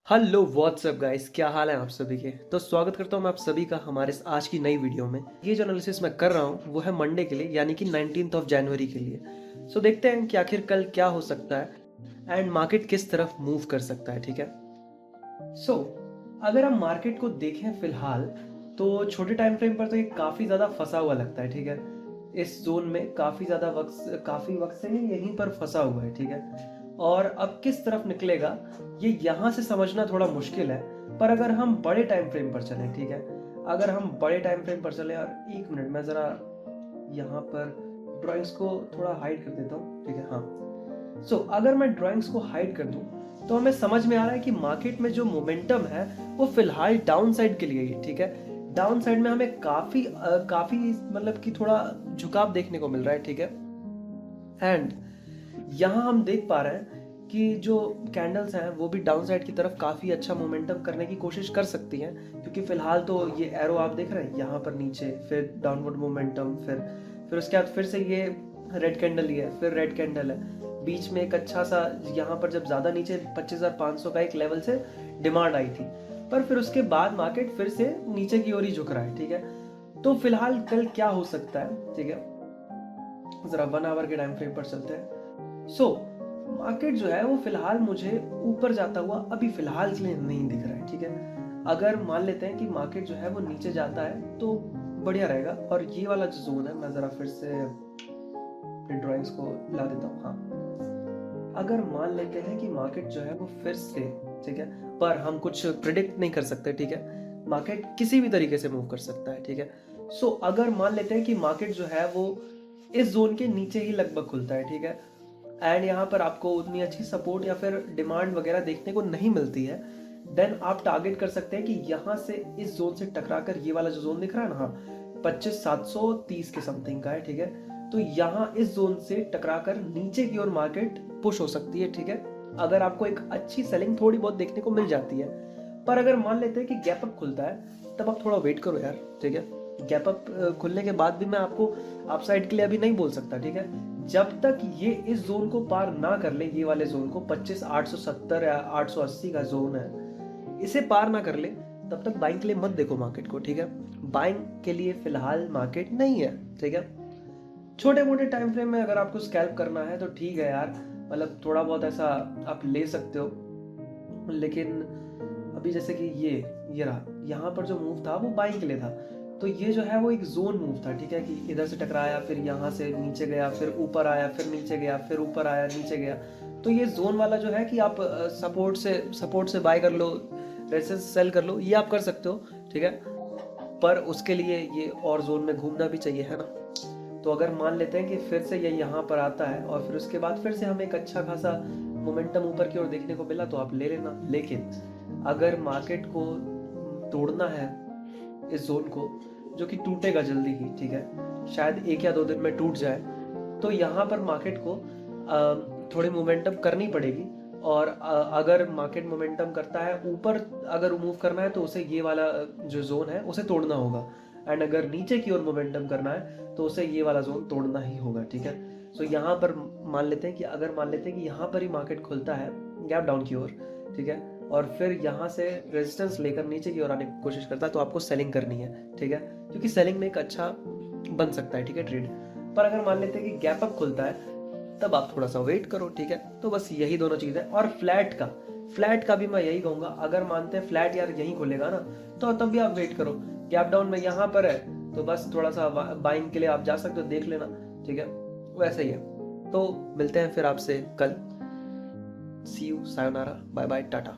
Hello what's up guys, क्या हाल है आप सभी के। तो स्वागत करता हूं मैं आप सभी का हमारे आज की नई वीडियो में। ये जो एनालिसिस मैं कर रहा हूं वो है मंडे के लिए, यानी कि 19th ऑफ जनवरी के लिए। सो देखते हैं कि आखिर कल क्या हो सकता है एंड मार्केट किस तरफ मूव कर सकता है। ठीक है। सो अगर हम मार्केट को देखें फिलहाल तो छोटे टाइम फ्रेम पर तो ये काफ़ी ज़्यादा फंसा हुआ लगता है। ठीक है। इस जोन में काफ़ी वक्त से ये यहीं पर फंसा हुआ है। ठीक है। और अब किस तरफ निकलेगा ये यहाँ से समझना थोड़ा मुश्किल है। पर अगर हम बड़े टाइम फ्रेम पर चलें, ठीक है, अगर हम बड़े टाइम फ्रेम पर चलें, और एक मिनट मैं ज़रा यहाँ पर ड्राइंग्स को थोड़ा हाइड कर देता हूँ। ठीक है। हाँ। अगर मैं ड्राइंग्स को हाइड कर दूँ तो हमें समझ में आ रहा है कि मार्केट में जो मोमेंटम है वो फिलहाल डाउन साइड के लिए ही। ठीक है। डाउन साइड में हमें काफी मतलब कि थोड़ा झुकाव देखने को मिल रहा है। ठीक है। एंड यहाँ हम देख पा रहे हैं कि जो कैंडल्स हैं वो भी डाउन साइड की तरफ काफी अच्छा मोमेंटम करने की कोशिश कर सकती हैं, क्योंकि फिलहाल तो ये एरो आप देख रहे हैं यहाँ पर नीचे, फिर डाउनवर्ड मोमेंटम, फिर उसके बाद फिर से ये रेड कैंडल ही है, फिर रेड कैंडल है, बीच में एक अच्छा सा यहाँ पर जब ज्यादा नीचे 25,500 का एक लेवल से डिमांड आई थी, पर फिर उसके बाद मार्केट फिर से नीचे की ओर ही झुक रहा है। ठीक है। तो फिलहाल कल क्या हो सकता है, ठीक है, जरा 1 आवर के टाइम फ्रेम पर चलते हैं। मार्केट जो है वो फिलहाल मुझे ऊपर जाता हुआ अभी फिलहाल के लिए नहीं दिख रहा है। ठीक है। अगर मान लेते हैं कि मार्केट जो है वो नीचे जाता है तो बढ़िया रहेगा। और ये वाला जो जोन है, मैं जरा फिर से अपने ड्राइंग्स को ला देता हूँ। हाँ, अगर मान लेते हैं कि मार्केट जो है वो फिर से, ठीक है, पर हम कुछ प्रिडिक्ट नहीं कर सकते। ठीक है। मार्केट किसी भी तरीके से मूव कर सकता है। ठीक है। अगर मान लेते हैं कि मार्केट जो है वो इस जोन के नीचे ही लगभग खुलता है। ठीक है। एंड यहाँ पर आपको उतनी अच्छी सपोर्ट या फिर डिमांड वगैरह देखने को नहीं मिलती है, देन आप टारगेट कर सकते हैं कि यहाँ से इस जोन से टकराकर ये वाला जो जोन दिख रहा है ना, हाँ, 25,730 के समथिंग का है। ठीक है। तो यहाँ इस जोन से टकराकर नीचे की ओर मार्केट पुश हो सकती है। ठीक है। अगर आपको एक अच्छी सेलिंग थोड़ी बहुत देखने को मिल जाती है। पर अगर मान लेते हैं कि गैप अप खुलता है, तब आप थोड़ा वेट करो यार। ठीक है। गैप अप खुलने के बाद भी मैं आपको अपसाइड के लिए अभी नहीं बोल सकता। ठीक है। जब तक ये इस जोन को पार ना कर ले, ये वाले जोन को 25,870 या 880 का जोन है, इसे पार ना कर ले, तब तक बाइंग के लिए मत देखो मार्केट को। ठीक है। बाइंग के लिए फिलहाल मार्केट नहीं है। ठीक है। छोटे मोटे टाइम फ्रेम में अगर आपको स्कैल्प करना है तो ठीक है यार, मतलब थोड़ा बहुत ऐसा आप ले सकते हो। लेकिन अभी जैसे कि ये रहा, यहाँ पर जो मूव था वो बाइंग के लिए था, तो ये जो है वो एक जोन मूव था। ठीक है। कि इधर से टकराया, फिर यहाँ से नीचे गया, फिर ऊपर आया, फिर नीचे गया, फिर ऊपर आया, नीचे गया। तो ये जोन वाला जो है कि आप सपोर्ट से बाय कर लो, रेजिस्टेंस सेल कर लो, ये आप कर सकते हो। ठीक है। पर उसके लिए ये और जोन में घूमना भी चाहिए, है ना। तो अगर मान लेते हैं कि फिर से ये यहाँ पर आता है और फिर उसके बाद फिर से हमें एक अच्छा खासा मोमेंटम ऊपर की ओर देखने को मिला, तो आप ले लेना। लेकिन अगर मार्केट को तोड़ना है इस जोन को, जो कि टूटेगा जल्दी ही, ठीक है, शायद 1 या 2 दिन में टूट जाए, तो यहाँ पर मार्केट को थोड़ी मोमेंटम करनी पड़ेगी। और अगर मार्केट मोमेंटम करता है ऊपर, अगर मूव करना है तो उसे ये वाला जो जोन है उसे तोड़ना होगा। एंड अगर नीचे की ओर मोमेंटम करना है तो उसे ये वाला जोन तोड़ना ही होगा। ठीक है। यहाँ पर मान लेते हैं कि यहाँ पर ही मार्केट खुलता है गैप डाउन की ओर, ठीक है, और फिर यहाँ से रेजिस्टेंस लेकर नीचे की ओर आने की कोशिश करता है, तो आपको सेलिंग करनी है। ठीक है। क्योंकि सेलिंग में एक अच्छा बन सकता है, ठीक है, ट्रेड। पर अगर मान लेते हैं कि गैप अप खुलता है, तब आप थोड़ा सा वेट करो। ठीक है। तो बस यही दोनों चीजें। और फ्लैट का भी मैं यही कहूंगा, अगर मानते हैं फ्लैट यार यहीं खुलेगा ना, तो तब भी आप वेट करो। गैप डाउन में यहाँ पर है तो बस थोड़ा सा बाइंग के लिए आप जा सकते हो, देख लेना। ठीक है। वैसे ही है। तो मिलते हैं फिर आपसे कल। See you, sayonara, bye bye, Tata.